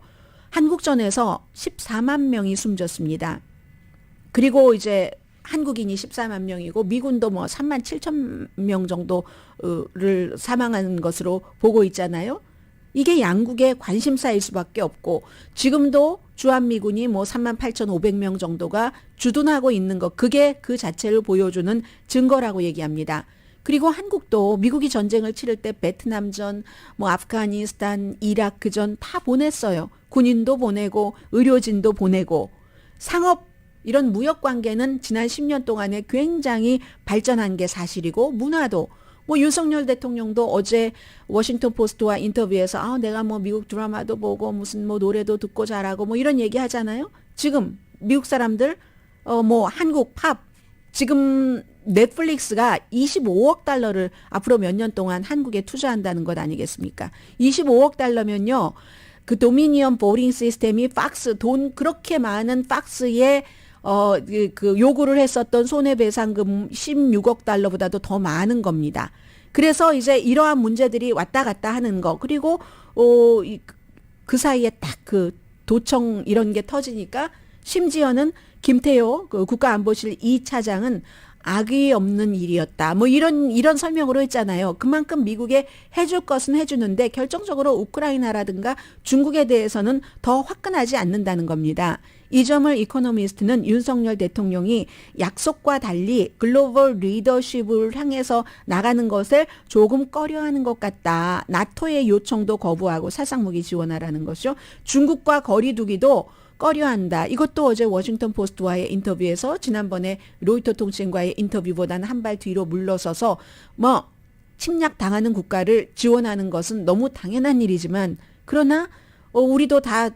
한국전에서 14만 명이 숨졌습니다. 그리고 이제 한국인이 14만 명이고 미군도 뭐 3만 7천 명 정도를 사망한 것으로 보고 있잖아요. 이게 양국의 관심사일 수밖에 없고 지금도 주한미군이 뭐 3만 8,500명 정도가 주둔하고 있는 것, 그게 그 자체를 보여주는 증거라고 얘기합니다. 그리고 한국도 미국이 전쟁을 치를 때 베트남전, 뭐 아프가니스탄, 이라크전 다 보냈어요. 군인도 보내고 의료진도 보내고 상업 이런 무역 관계는 지난 10년 동안에 굉장히 발전한 게 사실이고 문화도 뭐 윤석열 대통령도 어제 워싱턴 포스트와 인터뷰에서 내가 뭐 미국 드라마도 보고 무슨 뭐 노래도 듣고 잘하고 뭐 이런 얘기 하잖아요. 지금 미국 사람들 뭐 한국 팝 지금 넷플릭스가 25억 달러를 앞으로 몇 년 동안 한국에 투자한다는 것 아니겠습니까? 25억 달러면요. 그 도미니언 보링 시스템이 팍스 돈 그렇게 많은 팍스에 요구를 했었던 손해배상금 16억 달러보다도 더 많은 겁니다. 그래서 이제 이러한 문제들이 왔다 갔다 하는 거, 그리고 그 사이에 딱 도청 이런 게 터지니까 심지어는 김태호 국가안보실 2차장은 악의 없는 일이었다. 뭐 이런 설명으로 했잖아요. 그만큼 미국에 해줄 것은 해주는데 결정적으로 우크라이나라든가 중국에 대해서는 더 화끈하지 않는다는 겁니다. 이 점을 이코노미스트는 윤석열 대통령이 약속과 달리 글로벌 리더십을 향해서 나가는 것을 조금 꺼려하는 것 같다. 나토의 요청도 거부하고 살상무기 지원하라는 것이죠. 중국과 거리 두기도 꺼려한다. 이것도 어제 워싱턴 포스트와의 인터뷰에서 지난번에 로이터 통신과의 인터뷰보다는 한 발 뒤로 물러서서 뭐 침략당하는 국가를 지원하는 것은 너무 당연한 일이지만 그러나 우리도 다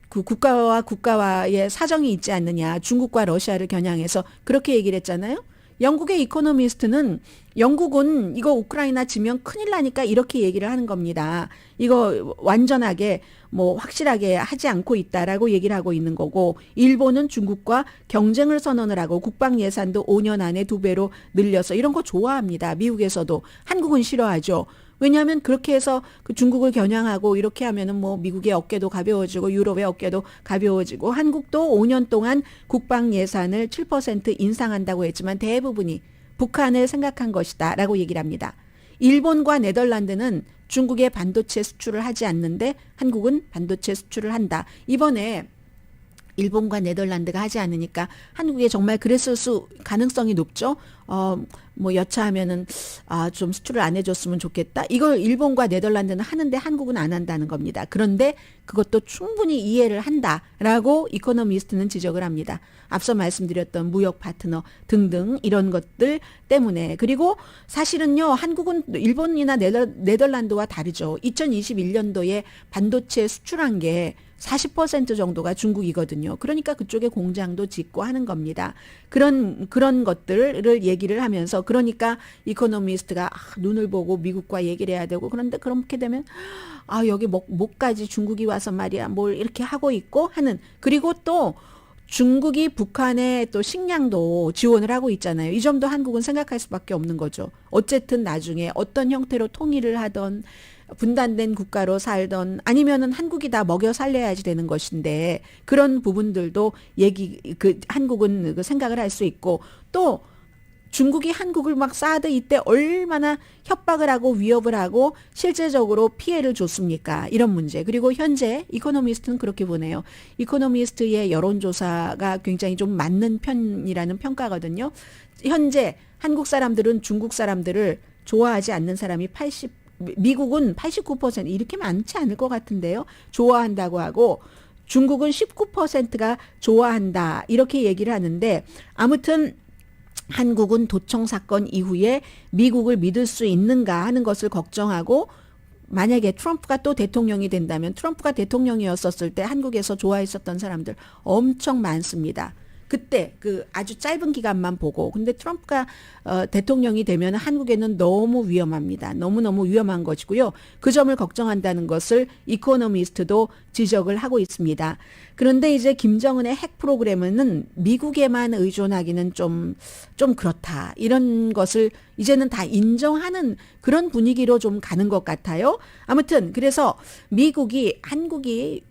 국가와 국가와의 사정이 있지 않느냐. 중국과 러시아를 겨냥해서 그렇게 얘기를 했잖아요. 영국의 이코노미스트는 영국은 이거 우크라이나 지면 큰일 나니까 이렇게 얘기를 하는 겁니다. 이거 완전하게 뭐 확실하게 하지 않고 있다라고 얘기를 하고 있는 거고, 일본은 중국과 경쟁을 선언을 하고 국방 예산도 5년 안에 2배로 늘려서 이런 거 좋아합니다. 미국에서도. 한국은 싫어하죠. 왜냐하면 그렇게 해서 중국을 겨냥하고 이렇게 하면은 뭐 미국의 어깨도 가벼워지고 유럽의 어깨도 가벼워지고, 한국도 5년 동안 국방 예산을 7% 인상한다고 했지만 대부분이 북한을 생각한 것이다라고 얘기를 합니다. 일본과 네덜란드는 중국의 반도체 수출을 하지 않는데 한국은 반도체 수출을 한다. 이번에 일본과 네덜란드가 하지 않으니까 한국에 정말 그랬을 가능성이 높죠. 뭐 여차하면은 좀 수출을 안 해줬으면 좋겠다. 이걸 일본과 네덜란드는 하는데 한국은 안 한다는 겁니다. 그런데 그것도 충분히 이해를 한다라고 이코노미스트는 지적을 합니다. 앞서 말씀드렸던 무역 파트너 등등 이런 것들 때문에. 그리고 사실은요, 한국은 일본이나 네덜란드와 다르죠. 2021년도에 반도체 수출한 게 40% 정도가 중국이거든요. 그러니까 그쪽에 공장도 짓고 하는 겁니다. 그런 것들을 얘기를 하면서, 그러니까 이코노미스트가 눈을 보고 미국과 얘기를 해야 되고, 그런데 그렇게 되면 여기 목까지 중국이 와서 말이야 뭘 이렇게 하고 있고 하는. 그리고 또 중국이 북한에 또 식량도 지원을 하고 있잖아요. 이 점도 한국은 생각할 수밖에 없는 거죠. 어쨌든 나중에 어떤 형태로 통일을 하던 분단된 국가로 살던 아니면은 한국이 다 먹여 살려야지 되는 것인데, 그런 부분들도 한국은 생각을 할 수 있고, 또 중국이 한국을 막 사드 이때 얼마나 협박을 하고 위협을 하고 실제적으로 피해를 줬습니까? 이런 문제. 그리고 현재 이코노미스트는 그렇게 보네요. 이코노미스트의 여론조사가 굉장히 좀 맞는 편이라는 평가거든요. 현재 한국 사람들은 중국 사람들을 좋아하지 않는 사람이 미국은 89%, 이렇게 많지 않을 것 같은데요. 좋아한다고 하고 중국은 19%가 좋아한다, 이렇게 얘기를 하는데, 아무튼 한국은 도청 사건 이후에 미국을 믿을 수 있는가 하는 것을 걱정하고, 만약에 트럼프가 또 대통령이 된다면, 트럼프가 대통령이었었을 때 한국에서 좋아했었던 사람들 엄청 많습니다. 그때 아주 짧은 기간만 보고. 근데 트럼프가 대통령이 되면 한국에는 너무 위험합니다. 너무너무 위험한 것이고요. 그 점을 걱정한다는 것을 이코노미스트도 지적을 하고 있습니다. 그런데 이제 김정은의 핵 프로그램은 미국에만 의존하기는 좀 그렇다, 이런 것을 이제는 다 인정하는 그런 분위기로 좀 가는 것 같아요. 아무튼 그래서 한국이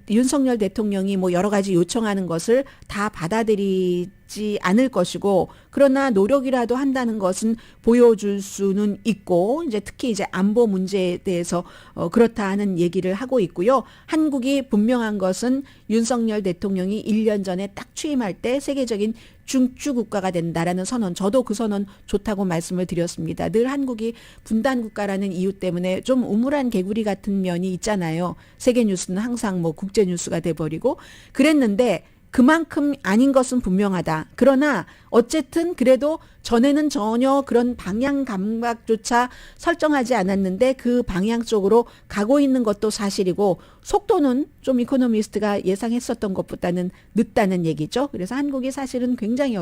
윤석열 대통령이 뭐 여러 가지 요청하는 것을 다 받아들이지 않을 것이고, 그러나 노력이라도 한다는 것은 보여줄 수는 있고, 이제 특히 이제 안보 문제에 대해서 그렇다 하는 얘기를 하고 있고요. 한국이 분명한 것은 윤석열 대통령이 1년 전에 딱 취임할 때 세계적인 중추 국가가 된다라는 선언, 저도 그 선언 좋다고 말씀을 드렸습니다. 늘 한국이 분단 국가라는 이유 때문에 좀 우물한 개구리 같은 면이 있잖아요. 세계 뉴스는 항상 뭐 국제 뉴스가 돼버리고 그랬는데, 그만큼 아닌 것은 분명하다. 그러나 어쨌든 그래도 전에는 전혀 그런 방향 감각조차 설정하지 않았는데 그 방향 쪽으로 가고 있는 것도 사실이고, 속도는 좀 이코노미스트가 예상했었던 것보다는 늦다는 얘기죠. 그래서 한국이 사실은 굉장히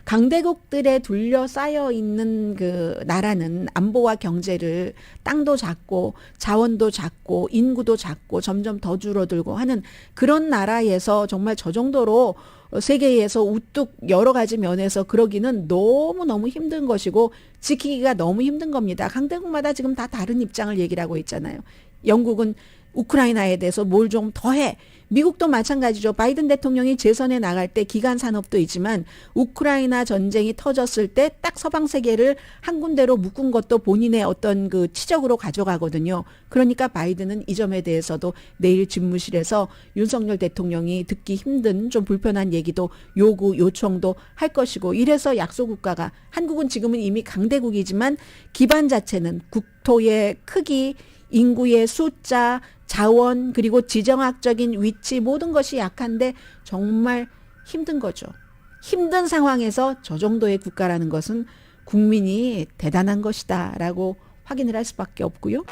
강대국들에 둘러싸여 있는 그 나라는 안보와 경제를, 땅도 작고 자원도 작고 인구도 작고 점점 더 줄어들고 하는 그런 나라에서 정말 저 정도로 세계에서 우뚝 여러 가지 면에서 그러기는 너무너무 힘든 것이고, 지키기가 너무 힘든 겁니다. 강대국마다 지금 다 다른 입장을 얘기를 하고 있잖아요. 영국은 우크라이나에 대해서 뭘 좀 더 해. 미국도 마찬가지죠. 바이든 대통령이 재선에 나갈 때 기간 산업도 있지만 우크라이나 전쟁이 터졌을 때 딱 서방 세계를 한 군데로 묶은 것도 본인의 어떤 그 치적으로 가져가거든요. 그러니까 바이든은 이 점에 대해서도 내일 집무실에서 윤석열 대통령이 듣기 힘든 좀 불편한 얘기도 요청도 할 것이고, 이래서 약소국가가, 한국은 지금은 이미 강대국이지만 기반 자체는 국토의 크기, 인구의 숫자, 자원, 그리고 지정학적인 위치, 모든 것이 약한데 정말 힘든 거죠. 힘든 상황에서 저 정도의 국가라는 것은 국민이 대단한 것이다 라고 확인을 할 수밖에 없고요.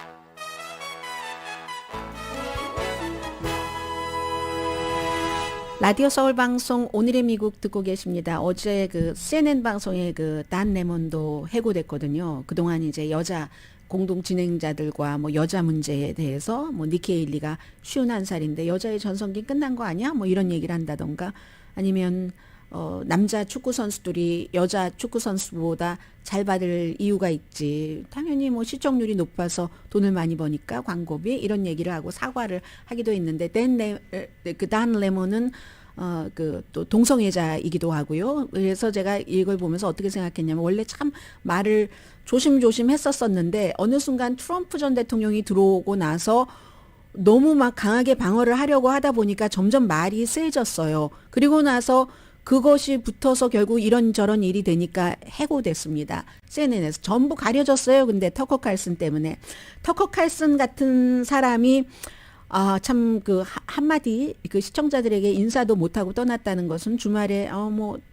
라디오 서울 방송 오늘의 미국 듣고 계십니다. 어제 CNN 방송에 단 레몬도 해고됐거든요. 그동안 이제 여자 공동 진행자들과 뭐 여자 문제에 대해서 뭐 니키 헤일리가 51살인데 여자의 전성기 끝난 거 아니야? 뭐 이런 얘기를 한다던가, 아니면 남자 축구 선수들이 여자 축구 선수보다 잘 받을 이유가 있지. 당연히 뭐 시청률이 높아서 돈을 많이 버니까 광고비, 이런 얘기를 하고 사과를 하기도 했는데, 단 레몬은 또 동성애자이기도 하고요. 그래서 제가 이걸 보면서 어떻게 생각했냐면, 원래 참 말을 조심조심 했었었는데 어느 순간 트럼프 전 대통령이 들어오고 나서 너무 막 강하게 방어를 하려고 하다 보니까 점점 말이 세졌어요. 그리고 나서 그것이 붙어서 결국 이런저런 일이 되니까 해고됐습니다. CNN에서 전부 가려졌어요. 근데 터커 칼슨 때문에. 터커 칼슨 같은 사람이 참 한마디 시청자들에게 인사도 못하고 떠났다는 것은 주말에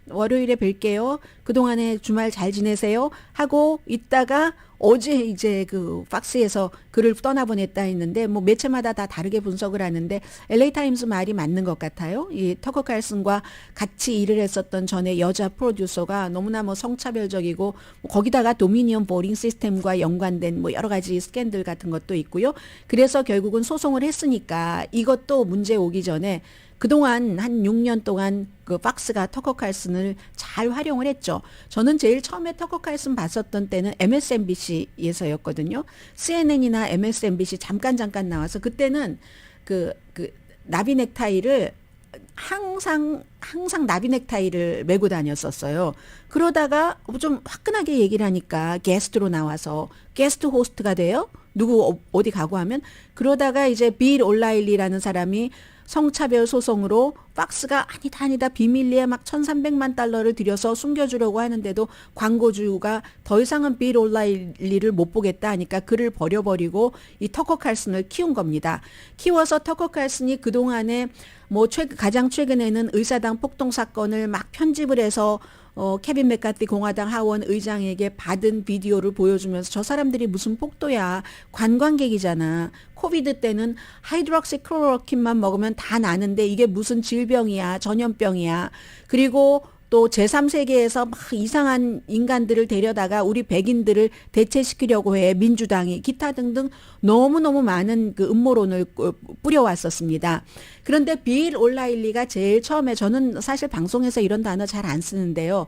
월요일에 뵐게요. 그동안에 주말 잘 지내세요. 하고 있다가 어제 이제 팍스에서 글을 떠나보냈다 했는데 매체마다 다 다르게 분석을 하는데 LA 타임스 말이 맞는 것 같아요. 이 터커 칼슨과 같이 일을 했었던 전에 여자 프로듀서가 너무나 성차별적이고 거기다가 도미니언 보링 시스템과 연관된 여러 가지 스캔들 같은 것도 있고요. 그래서 결국은 소송을 했으니까 이것도 문제 오기 전에 그동안 한 6년 동안 팍스가 터커 칼슨을 잘 활용을 했죠. 저는 제일 처음에 터커 칼슨 봤었던 때는 MSNBC에서였거든요. CNN이나 MSNBC 잠깐 나와서 그때는 나비 넥타이를 항상 나비 넥타이를 메고 다녔었어요. 그러다가 좀 화끈하게 얘기를 하니까 게스트로 나와서 게스트 호스트가 돼요. 누구 어디 가고 하면 그러다가 이제 빌 올라일리라는 사람이 성차별 소송으로 팍스가 아니다 비밀리에 막 1,300만 달러를 들여서 숨겨주려고 하는데도 광고주가 더 이상은 빌 올라일리를 못 보겠다 하니까 그를 버려버리고 이 터커 칼슨을 키운 겁니다. 키워서 터커 칼슨이 그동안에 가장 최근에는 의사당 폭동 사건을 막 편집을 해서 케빈 맥카티 공화당 하원 의장에게 받은 비디오를 보여주면서 저 사람들이 무슨 폭도야. 관광객이잖아. 코비드 때는 하이드록시클로로킨만 먹으면 다 나는데 이게 무슨 질병이야. 전염병이야. 그리고 또 제3세계에서 막 이상한 인간들을 데려다가 우리 백인들을 대체시키려고 해. 민주당이 기타 등등 너무너무 많은 음모론을 뿌려왔었습니다. 그런데 빌 올라일리가 제일 처음에 저는 사실 방송에서 이런 단어 잘 안 쓰는데요.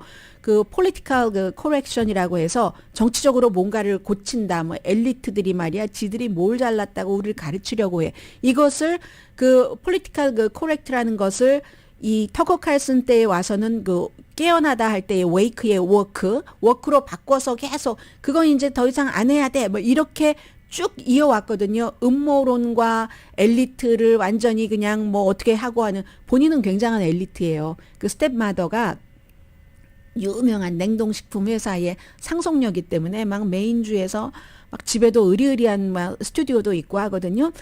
political correction이라고 해서 정치적으로 뭔가를 고친다. 엘리트들이 말이야. 지들이 뭘 잘났다고 우리를 가르치려고 해. 이것을 political correct라는 것을 이 터커 칼슨 때에 와서는 깨어나다 할 때의 웨이크의 워크로 바꿔서 계속 그건 이제 더 이상 안 해야 돼. 이렇게 쭉 이어왔거든요. 음모론과 엘리트를 완전히 그냥 어떻게 하고 하는 본인은 굉장한 엘리트예요. 스텝마더가 유명한 냉동식품 회사의 상속녀이기 때문에 막 메인주에서 막 집에도 으리으리한 스튜디오도 있고 하거든요.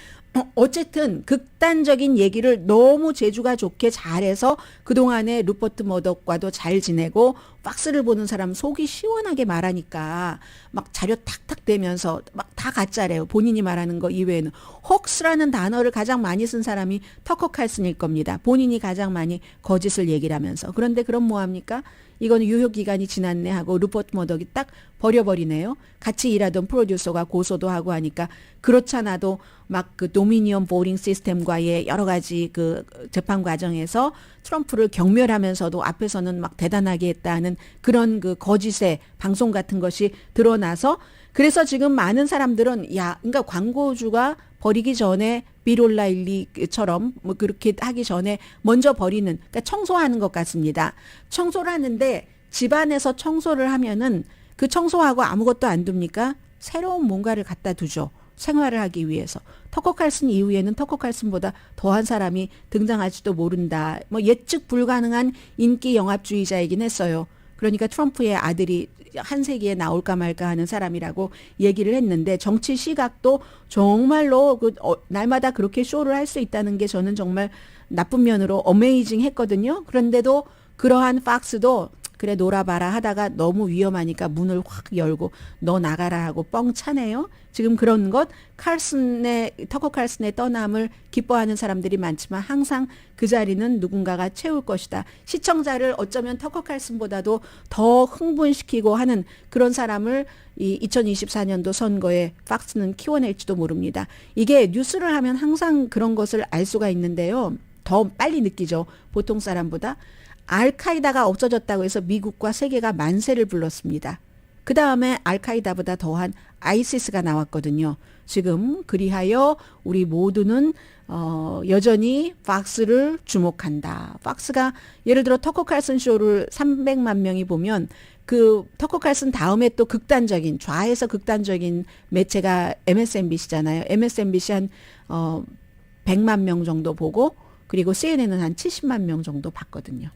어쨌든 극단적인 얘기를 너무 재주가 좋게 잘해서 그동안에 루퍼트 머덕과도 잘 지내고 팍스를 보는 사람 속이 시원하게 말하니까 막 자료 탁탁 대면서 막 다 가짜래요. 본인이 말하는 거 이외에는. 혹스라는 단어를 가장 많이 쓴 사람이 터커 칼슨일 겁니다. 본인이 가장 많이 거짓을 얘기를 하면서. 그런데 그럼 뭐합니까? 이건 유효기간이 지났네 하고 루퍼트 머덕이 딱 버려버리네요. 같이 일하던 프로듀서가 고소도 하고 하니까 그렇잖아도 막 도미니언 보링 시스템과의 여러 가지 재판 과정에서 트럼프를 경멸하면서도 앞에서는 막 대단하게 했다는 그런 거짓의 방송 같은 것이 드러나서 그래서 지금 많은 사람들은 그러니까 광고주가 버리기 전에 빌 올라일리처럼 그렇게 하기 전에 먼저 버리는, 그러니까 청소하는 것 같습니다. 청소를 하는데 집안에서 청소를 하면은 그 청소하고 아무것도 안 둡니까? 새로운 뭔가를 갖다 두죠. 생활을 하기 위해서. 터커 칼슨 이후에는 터커 칼슨보다 더한 사람이 등장할지도 모른다. 예측 불가능한 인기 영합주의자이긴 했어요. 그러니까 트럼프의 아들이 한 세기에 나올까 말까 하는 사람이라고 얘기를 했는데 정치 시각도 정말로 날마다 그렇게 쇼를 할 수 있다는 게 저는 정말 나쁜 면으로 어메이징 했거든요. 그런데도 그러한 팍스도 그래 놀아봐라 하다가 너무 위험하니까 문을 확 열고 너 나가라 하고 뻥 차네요. 지금 그런 것 터커 칼슨의 떠남을 기뻐하는 사람들이 많지만 항상 그 자리는 누군가가 채울 것이다. 시청자를 어쩌면 터커 칼슨보다도 더 흥분시키고 하는 그런 사람을 이 2024년도 선거에 팍스는 키워낼지도 모릅니다. 이게 뉴스를 하면 항상 그런 것을 알 수가 있는데요. 더 빨리 느끼죠. 보통 사람보다. 알카이다가 없어졌다고 해서 미국과 세계가 만세를 불렀습니다. 그 다음에 알카이다보다 더한 아이시스가 나왔거든요. 지금 그리하여 우리 모두는 여전히 팍스를 주목한다. 팍스가 예를 들어 터커 칼슨 쇼를 300만 명이 보면 그 터커 칼슨 다음에 또 좌에서 극단적인 매체가 MSNBC잖아요. MSNBC 한 100만 명 정도 보고 그리고 CNN은 한 70만 명 정도 봤거든요.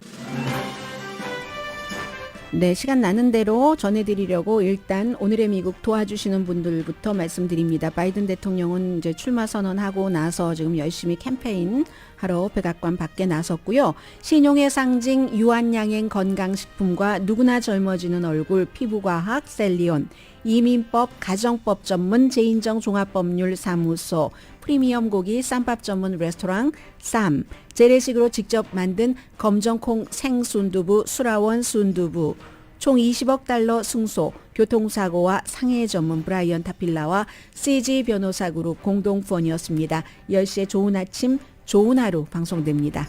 네, 시간 나는 대로 전해드리려고 일단 오늘의 미국 도와주시는 분들부터 말씀드립니다. 바이든 대통령은 이제 출마 선언하고 나서 지금 열심히 캠페인 하러 백악관 밖에 나섰고요. 신용의 상징 유한양행 건강식품과 누구나 젊어지는 얼굴 피부과학 셀리온, 이민법 가정법 전문 제인정 종합법률사무소, 프리미엄 고기 쌈밥 전문 레스토랑 쌈, 재래식으로 직접 만든 검정콩 생순두부 수라원 순두부, 총 20억 달러 승소, 교통사고와 상해 전문 브라이언 타필라와 CG 변호사 그룹 공동 후원이었습니다. 10시에 좋은 아침 좋은 하루 방송됩니다.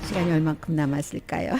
시간이 얼만큼 남았을까요?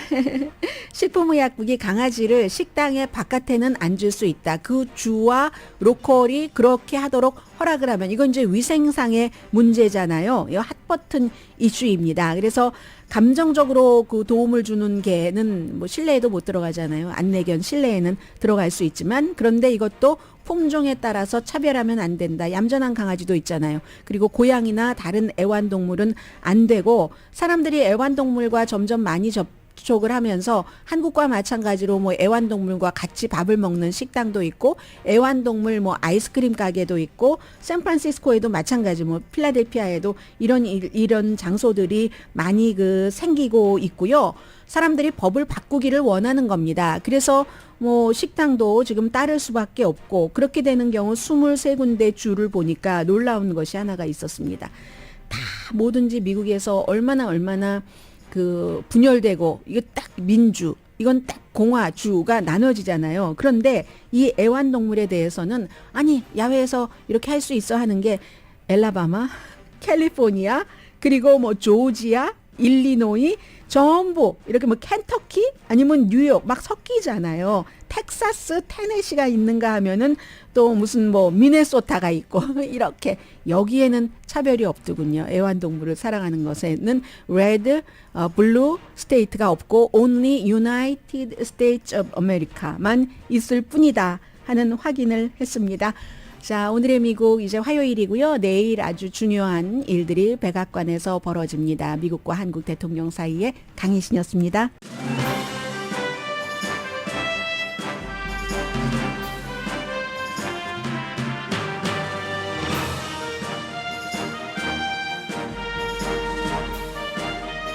식품의약국이 강아지를 식당의 바깥에는 안 줄 수 있다. 그 주와 로컬이 그렇게 하도록 허락을 하면 이건 이제 위생상의 문제잖아요. 이거 핫버튼 이슈입니다. 그래서 감정적으로 그 도움을 주는 개는 뭐 실내에도 못 들어가잖아요. 안내견 실내에는 들어갈 수 있지만 그런데 이것도 품종에 따라서 차별하면 안 된다. 얌전한 강아지도 있잖아요. 그리고 고양이나 다른 애완동물은 안 되고 사람들이 애완동물과 점점 많이 접촉을 하면서 한국과 마찬가지로 뭐 애완동물과 같이 밥을 먹는 식당도 있고 애완동물 뭐 아이스크림 가게도 있고 샌프란시스코에도 마찬가지 뭐 필라델피아에도 이런 장소들이 많이 생기고 있고요. 사람들이 법을 바꾸기를 원하는 겁니다. 그래서 뭐 식당도 지금 따를 수밖에 없고 그렇게 되는 경우 23군데 주를 보니까 놀라운 것이 하나가 있었습니다. 다 뭐든지 미국에서 얼마나 그 분열되고 이거 딱 민주 이건 딱 공화주가 나눠지잖아요. 그런데 이 애완동물에 대해서는 아니 야외에서 이렇게 할 수 있어 하는 게 엘라바마, 캘리포니아 그리고 뭐 조지아, 일리노이 전부 이렇게 뭐 켄터키 아니면 뉴욕 막 섞이잖아요. 텍사스, 테네시가 있는가 하면은 또 무슨 뭐 미네소타가 있고 이렇게 여기에는 차별이 없더군요. 애완동물을 사랑하는 것에는 레드, 블루 스테이트가 없고 only United States of America만 있을 뿐이다 하는 확인을 했습니다. 자, 오늘의 미국 이제 화요일이고요. 내일 아주 중요한 일들이 백악관에서 벌어집니다. 미국과 한국 대통령 사이에 강희신이었습니다.